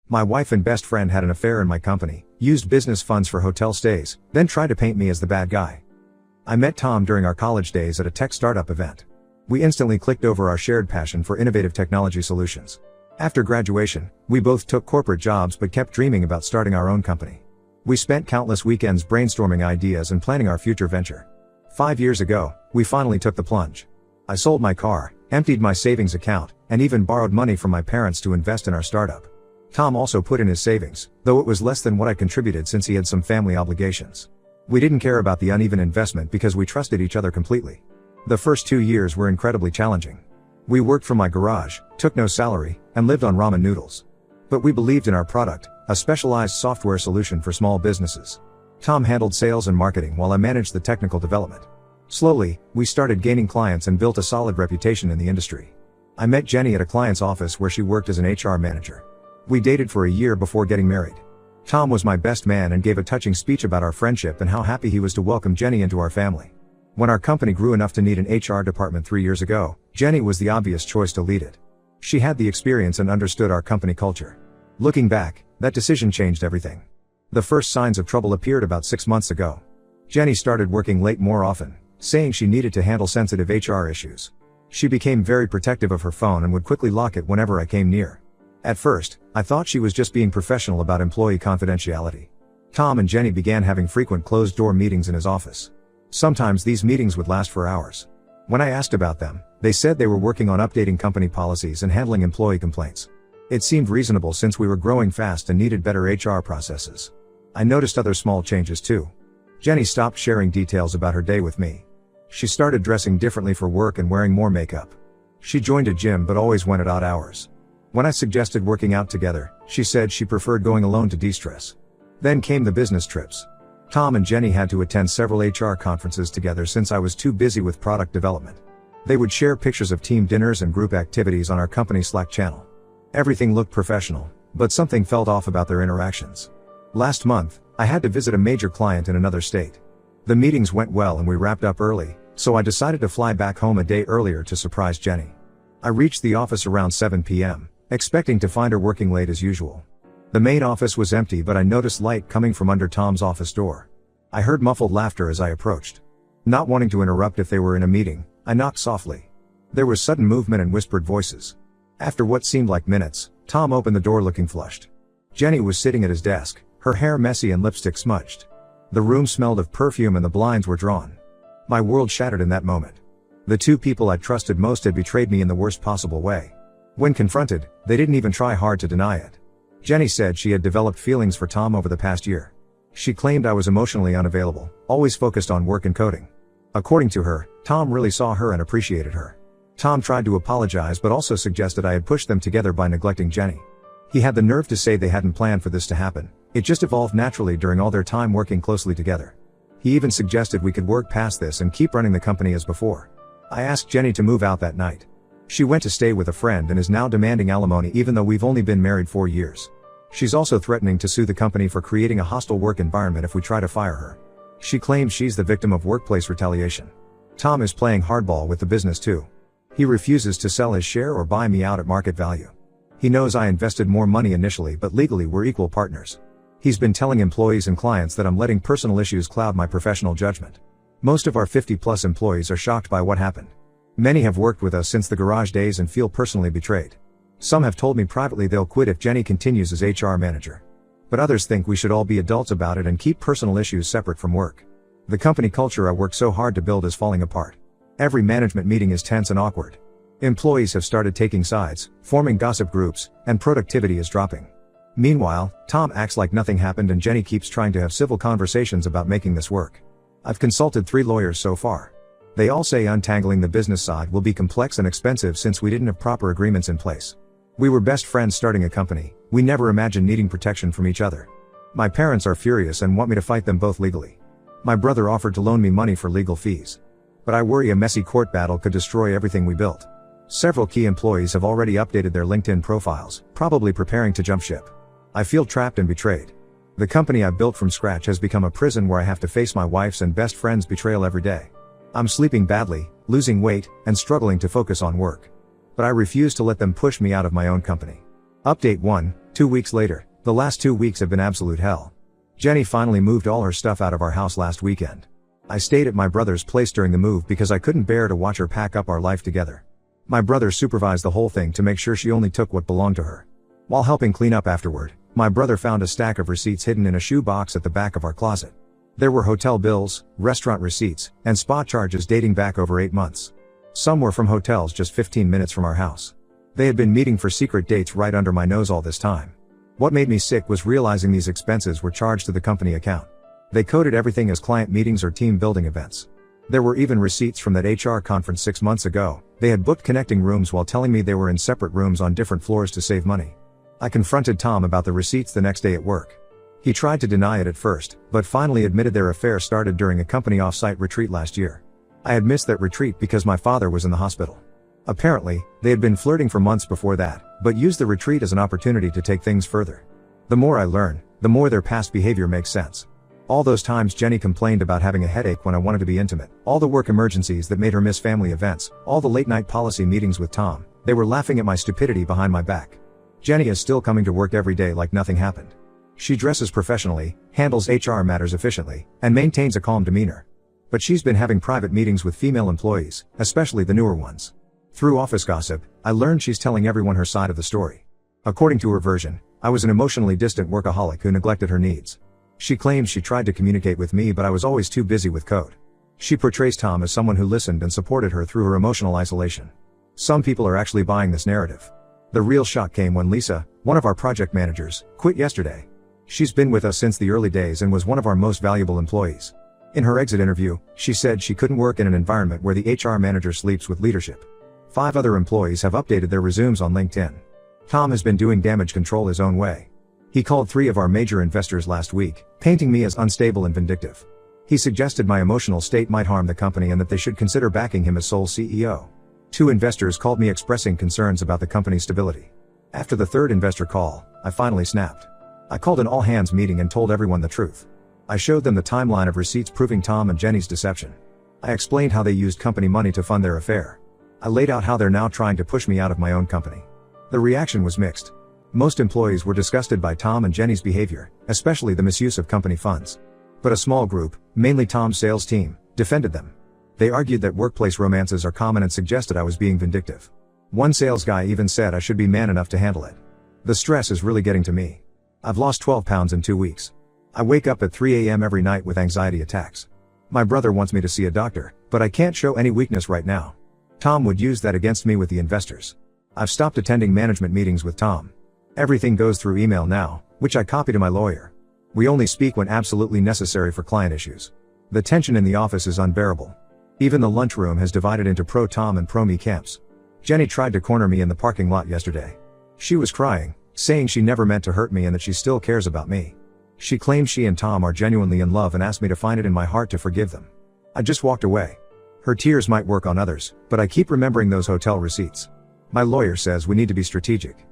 My wife and best friend had an affair in my company, used business funds for hotel stays, then tried to paint me as the bad guy. I met Tom during our college days at a tech startup event. We instantly clicked over our shared passion for innovative technology solutions. After graduation, we both took corporate jobs but kept dreaming about starting our own company. We spent countless weekends brainstorming ideas and planning our future venture. 5 years ago, we finally took the plunge. I sold my car, emptied my savings account, and even borrowed money from my parents to invest in our startup. Tom also put in his savings, though it was less than what I contributed since he had some family obligations. We didn't care about the uneven investment because we trusted each other completely. The first 2 years were incredibly challenging. We worked from my garage, took no salary, and lived on ramen noodles. But we believed in our product, a specialized software solution for small businesses. Tom handled sales and marketing while I managed the technical development. Slowly, we started gaining clients and built a solid reputation in the industry. I met Jenny at a client's office where she worked as an HR manager. We dated for a year before getting married. Tom was my best man and gave a touching speech about our friendship and how happy he was to welcome Jenny into our family. When our company grew enough to need an HR department 3 years ago, Jenny was the obvious choice to lead it. She had the experience and understood our company culture. Looking back, that decision changed everything. The first signs of trouble appeared about 6 months ago. Jenny started working late more often, saying she needed to handle sensitive HR issues. She became very protective of her phone and would quickly lock it whenever I came near. At first, I thought she was just being professional about employee confidentiality. Tom and Jenny began having frequent closed-door meetings in his office. Sometimes these meetings would last for hours. When I asked about them, they said they were working on updating company policies and handling employee complaints. It seemed reasonable since we were growing fast and needed better HR processes. I noticed other small changes too. Jenny stopped sharing details about her day with me. She started dressing differently for work and wearing more makeup. She joined a gym but always went at odd hours. When I suggested working out together, she said she preferred going alone to de-stress. Then came the business trips. Tom and Jenny had to attend several HR conferences together since I was too busy with product development. They would share pictures of team dinners and group activities on our company Slack channel. Everything looked professional, but something felt off about their interactions. Last month, I had to visit a major client in another state. The meetings went well and we wrapped up early, so I decided to fly back home a day earlier to surprise Jenny. I reached the office around 7 p.m., expecting to find her working late as usual. The main office was empty but I noticed light coming from under Tom's office door. I heard muffled laughter as I approached. Not wanting to interrupt if they were in a meeting, I knocked softly. There was sudden movement and whispered voices. After what seemed like minutes, Tom opened the door looking flushed. Jenny was sitting at his desk, her hair messy and lipstick smudged. The room smelled of perfume and the blinds were drawn. My world shattered in that moment. The two people I trusted most had betrayed me in the worst possible way. When confronted, they didn't even try hard to deny it. Jenny said she had developed feelings for Tom over the past year. She claimed I was emotionally unavailable, always focused on work and coding. According to her, Tom really saw her and appreciated her. Tom tried to apologize but also suggested I had pushed them together by neglecting Jenny. He had the nerve to say they hadn't planned for this to happen, it just evolved naturally during all their time working closely together. He even suggested we could work past this and keep running the company as before. I asked Jenny to move out that night. She went to stay with a friend and is now demanding alimony even though we've only been married 4 years. She's also threatening to sue the company for creating a hostile work environment if we try to fire her. She claims she's the victim of workplace retaliation. Tom is playing hardball with the business too. He refuses to sell his share or buy me out at market value. He knows I invested more money initially but legally we're equal partners. He's been telling employees and clients that I'm letting personal issues cloud my professional judgment. Most of our 50+ employees are shocked by what happened. Many have worked with us since the garage days and feel personally betrayed. Some have told me privately they'll quit if Jenny continues as HR manager. But others think we should all be adults about it and keep personal issues separate from work. The company culture I worked so hard to build is falling apart. Every management meeting is tense and awkward. Employees have started taking sides, forming gossip groups, and productivity is dropping. Meanwhile, Tom acts like nothing happened and Jenny keeps trying to have civil conversations about making this work. I've consulted 3 lawyers so far. They all say untangling the business side will be complex and expensive since we didn't have proper agreements in place. We were best friends starting a company, we never imagined needing protection from each other. My parents are furious and want me to fight them both legally. My brother offered to loan me money for legal fees. But I worry a messy court battle could destroy everything we built. Several key employees have already updated their LinkedIn profiles, probably preparing to jump ship. I feel trapped and betrayed. The company I built from scratch has become a prison where I have to face my wife's and best friend's betrayal every day. I'm sleeping badly, losing weight, and struggling to focus on work. But I refuse to let them push me out of my own company. Update 1, 2 weeks later. The last 2 weeks have been absolute hell. Jenny finally moved all her stuff out of our house last weekend. I stayed at my brother's place during the move because I couldn't bear to watch her pack up our life together. My brother supervised the whole thing to make sure she only took what belonged to her. While helping clean up afterward, my brother found a stack of receipts hidden in a shoe box at the back of our closet. There were hotel bills, restaurant receipts, and spa charges dating back over 8 months. Some were from hotels just 15 minutes from our house. They had been meeting for secret dates right under my nose all this time. What made me sick was realizing these expenses were charged to the company account. They coded everything as client meetings or team building events. There were even receipts from that HR conference 6 months ago. They had booked connecting rooms while telling me they were in separate rooms on different floors to save money. I confronted Tom about the receipts the next day at work. He tried to deny it at first, but finally admitted their affair started during a company off-site retreat last year. I had missed that retreat because my father was in the hospital. Apparently, they had been flirting for months before that, but used the retreat as an opportunity to take things further. The more I learn, the more their past behavior makes sense. All those times Jenny complained about having a headache when I wanted to be intimate, all the work emergencies that made her miss family events, all the late night policy meetings with Tom, they were laughing at my stupidity behind my back. Jenny is still coming to work every day like nothing happened. She dresses professionally, handles HR matters efficiently, and maintains a calm demeanor. But she's been having private meetings with female employees, especially the newer ones. Through office gossip, I learned she's telling everyone her side of the story. According to her version, I was an emotionally distant workaholic who neglected her needs. She claims she tried to communicate with me but I was always too busy with code. She portrays Tom as someone who listened and supported her through her emotional isolation. Some people are actually buying this narrative. The real shock came when Lisa, one of our project managers, quit yesterday. She's been with us since the early days and was one of our most valuable employees. In her exit interview, she said she couldn't work in an environment where the HR manager sleeps with leadership. 5 other employees have updated their resumes on LinkedIn. Tom has been doing damage control his own way. He called 3 of our major investors last week, painting me as unstable and vindictive. He suggested my emotional state might harm the company and that they should consider backing him as sole CEO. 2 investors called me expressing concerns about the company's stability. After the 3rd investor call, I finally snapped. I called an all-hands meeting and told everyone the truth. I showed them the timeline of receipts proving Tom and Jenny's deception. I explained how they used company money to fund their affair. I laid out how they're now trying to push me out of my own company. The reaction was mixed. Most employees were disgusted by Tom and Jenny's behavior, especially the misuse of company funds. But a small group, mainly Tom's sales team, defended them. They argued that workplace romances are common and suggested I was being vindictive. One sales guy even said I should be man enough to handle it. The stress is really getting to me. I've lost 12 pounds in 2 weeks. I wake up at 3 a.m. every night with anxiety attacks. My brother wants me to see a doctor, but I can't show any weakness right now. Tom would use that against me with the investors. I've stopped attending management meetings with Tom. Everything goes through email now, which I copy to my lawyer. We only speak when absolutely necessary for client issues. The tension in the office is unbearable. Even the lunchroom has divided into pro-Tom and pro-me camps. Jenny tried to corner me in the parking lot yesterday. She was crying, saying she never meant to hurt me and that she still cares about me. She claims she and Tom are genuinely in love and asked me to find it in my heart to forgive them. I just walked away. Her tears might work on others, but I keep remembering those hotel receipts. My lawyer says we need to be strategic.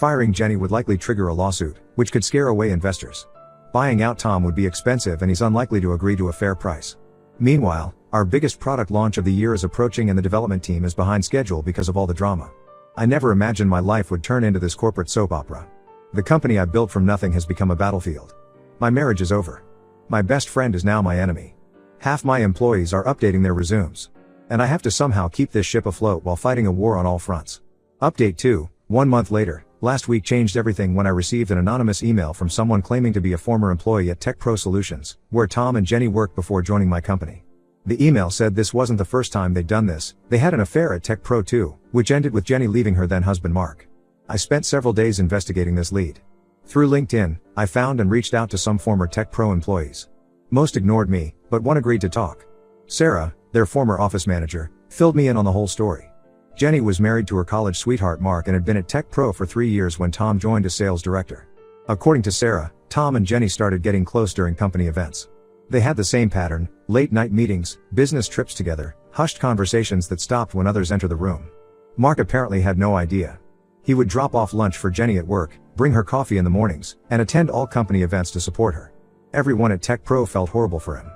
Firing Jenny would likely trigger a lawsuit, which could scare away investors. Buying out Tom would be expensive and he's unlikely to agree to a fair price. Meanwhile, our biggest product launch of the year is approaching and the development team is behind schedule because of all the drama. I never imagined my life would turn into this corporate soap opera. The company I built from nothing has become a battlefield. My marriage is over. My best friend is now my enemy. Half my employees are updating their resumes. And I have to somehow keep this ship afloat while fighting a war on all fronts. Update 2, 1 month later. Last week changed everything when I received an anonymous email from someone claiming to be a former employee at Tech Pro Solutions, where Tom and Jenny worked before joining my company. The email said this wasn't the first time they'd done this, they had an affair at Tech Pro too, which ended with Jenny leaving her then husband Mark. I spent several days investigating this lead. Through LinkedIn, I found and reached out to some former Tech Pro employees. Most ignored me, but one agreed to talk. Sarah, their former office manager, filled me in on the whole story. Jenny was married to her college sweetheart Mark and had been at Tech Pro for 3 years when Tom joined as sales director. According to Sarah, Tom and Jenny started getting close during company events. They had the same pattern, late night meetings, business trips together, hushed conversations that stopped when others enter the room. Mark apparently had no idea. He would drop off lunch for Jenny at work, bring her coffee in the mornings, and attend all company events to support her. Everyone at Tech Pro felt horrible for him.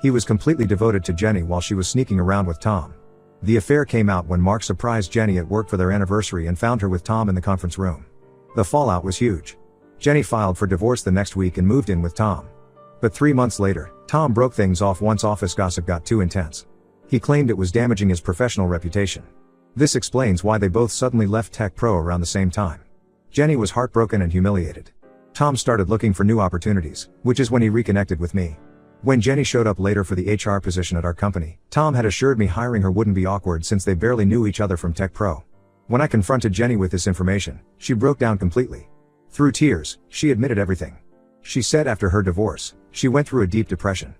He was completely devoted to Jenny while she was sneaking around with Tom. The affair came out when Mark surprised Jenny at work for their anniversary and found her with Tom in the conference room. The fallout was huge. Jenny filed for divorce the next week and moved in with Tom. But 3 months later, Tom broke things off once office gossip got too intense. He claimed it was damaging his professional reputation. This explains why they both suddenly left Tech Pro around the same time. Jenny was heartbroken and humiliated. Tom started looking for new opportunities, which is when he reconnected with me. When Jenny showed up later for the HR position at our company, Tom had assured me hiring her wouldn't be awkward since they barely knew each other from Tech Pro. When I confronted Jenny with this information, she broke down completely. Through tears, she admitted everything. She said after her divorce, she went through a deep depression.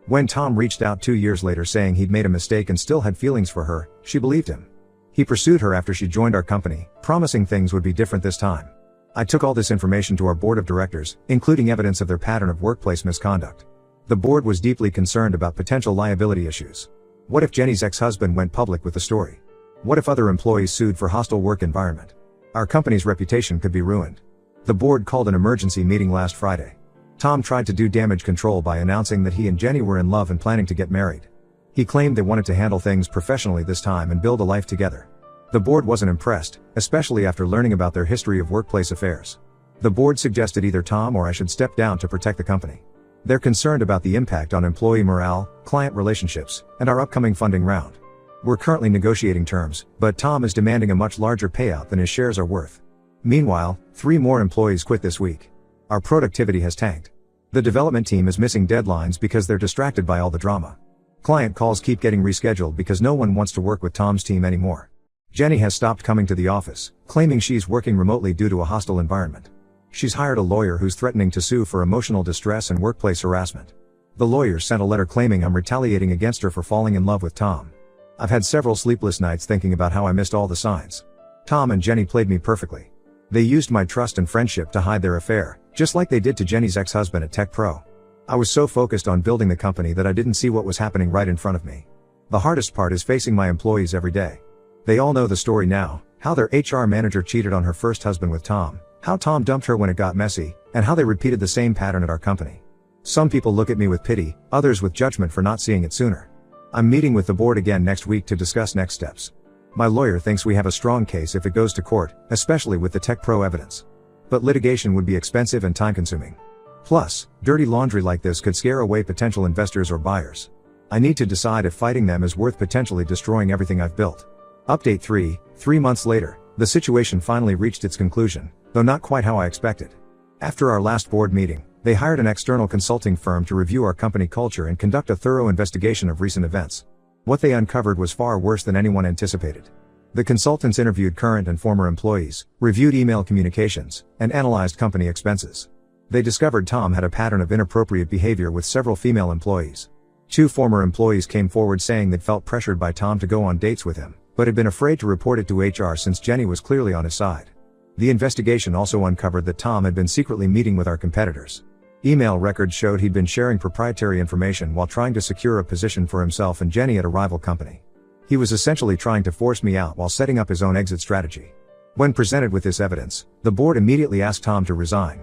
When Tom reached out 2 years later saying he'd made a mistake and still had feelings for her, she believed him. He pursued her after she joined our company, promising things would be different this time. I took all this information to our board of directors, including evidence of their pattern of workplace misconduct. The board was deeply concerned about potential liability issues. What if Jenny's ex-husband went public with the story? What if other employees sued for hostile work environment? Our company's reputation could be ruined. The board called an emergency meeting last Friday. Tom tried to do damage control by announcing that he and Jenny were in love and planning to get married. He claimed they wanted to handle things professionally this time and build a life together. The board wasn't impressed, especially after learning about their history of workplace affairs. The board suggested either Tom or I should step down to protect the company. They're concerned about the impact on employee morale, client relationships, and our upcoming funding round. We're currently negotiating terms, but Tom is demanding a much larger payout than his shares are worth. Meanwhile, 3 more employees quit this week. Our productivity has tanked. The development team is missing deadlines because they're distracted by all the drama. Client calls keep getting rescheduled because no one wants to work with Tom's team anymore. Jenny has stopped coming to the office, claiming she's working remotely due to a hostile environment. She's hired a lawyer who's threatening to sue for emotional distress and workplace harassment. The lawyer sent a letter claiming I'm retaliating against her for falling in love with Tom. I've had several sleepless nights thinking about how I missed all the signs. Tom and Jenny played me perfectly. They used my trust and friendship to hide their affair, just like they did to Jenny's ex-husband at Tech Pro. I was so focused on building the company that I didn't see what was happening right in front of me. The hardest part is facing my employees every day. They all know the story now, how their HR manager cheated on her first husband with Tom, how Tom dumped her when it got messy, and how they repeated the same pattern at our company. Some people look at me with pity, others with judgment for not seeing it sooner. I'm meeting with the board again next week to discuss next steps. My lawyer thinks we have a strong case if it goes to court, especially with the Tech Pro evidence. But litigation would be expensive and time-consuming. Plus, dirty laundry like this could scare away potential investors or buyers. I need to decide if fighting them is worth potentially destroying everything I've built. Update 3, 3 months later, the situation finally reached its conclusion, though not quite how I expected. After our last board meeting, they hired an external consulting firm to review our company culture and conduct a thorough investigation of recent events. What they uncovered was far worse than anyone anticipated. The consultants interviewed current and former employees, reviewed email communications, and analyzed company expenses. They discovered Tom had a pattern of inappropriate behavior with several female employees. 2 former employees came forward saying they'd felt pressured by Tom to go on dates with him, but had been afraid to report it to HR since Jenny was clearly on his side. The investigation also uncovered that Tom had been secretly meeting with our competitors. Email records showed he'd been sharing proprietary information while trying to secure a position for himself and Jenny at a rival company. He was essentially trying to force me out while setting up his own exit strategy. When presented with this evidence, the board immediately asked Tom to resign.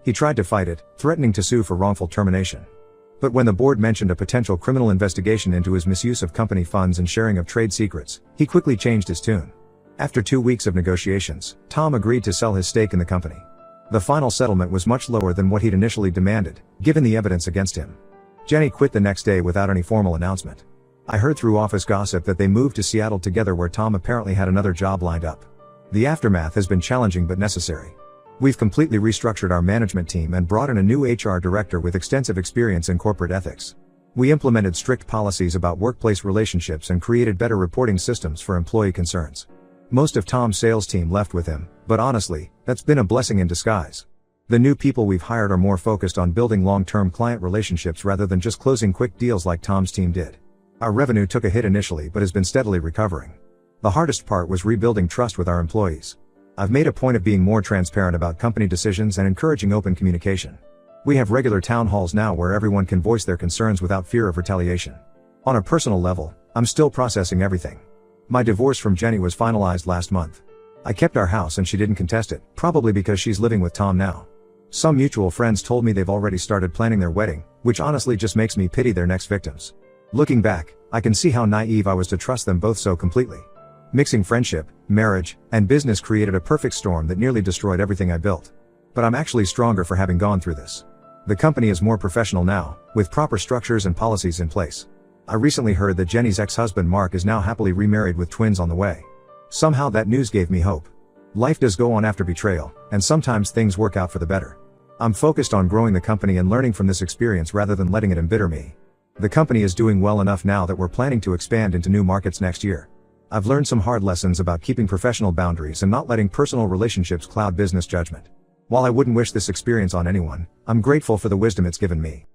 He tried to fight it, threatening to sue for wrongful termination. But when the board mentioned a potential criminal investigation into his misuse of company funds and sharing of trade secrets, he quickly changed his tune. After 2 weeks of negotiations, Tom agreed to sell his stake in the company. The final settlement was much lower than what he'd initially demanded, given the evidence against him. Jenny quit the next day without any formal announcement. I heard through office gossip that they moved to Seattle together, where Tom apparently had another job lined up. The aftermath has been challenging but necessary. We've completely restructured our management team and brought in a new HR director with extensive experience in corporate ethics. We implemented strict policies about workplace relationships and created better reporting systems for employee concerns. Most of Tom's sales team left with him, but honestly, that's been a blessing in disguise. The new people we've hired are more focused on building long-term client relationships rather than just closing quick deals like Tom's team did. Our revenue took a hit initially but has been steadily recovering. The hardest part was rebuilding trust with our employees. I've made a point of being more transparent about company decisions and encouraging open communication. We have regular town halls now where everyone can voice their concerns without fear of retaliation. On a personal level, I'm still processing everything. My divorce from Jenny was finalized last month. I kept our house and she didn't contest it, probably because she's living with Tom now. Some mutual friends told me they've already started planning their wedding, which honestly just makes me pity their next victims. Looking back, I can see how naive I was to trust them both so completely. Mixing friendship, marriage, and business created a perfect storm that nearly destroyed everything I built. But I'm actually stronger for having gone through this. The company is more professional now, with proper structures and policies in place. I recently heard that Jenny's ex-husband Mark is now happily remarried with twins on the way. Somehow that news gave me hope. Life does go on after betrayal, and sometimes things work out for the better. I'm focused on growing the company and learning from this experience rather than letting it embitter me. The company is doing well enough now that we're planning to expand into new markets next year. I've learned some hard lessons about keeping professional boundaries and not letting personal relationships cloud business judgment. While I wouldn't wish this experience on anyone, I'm grateful for the wisdom it's given me.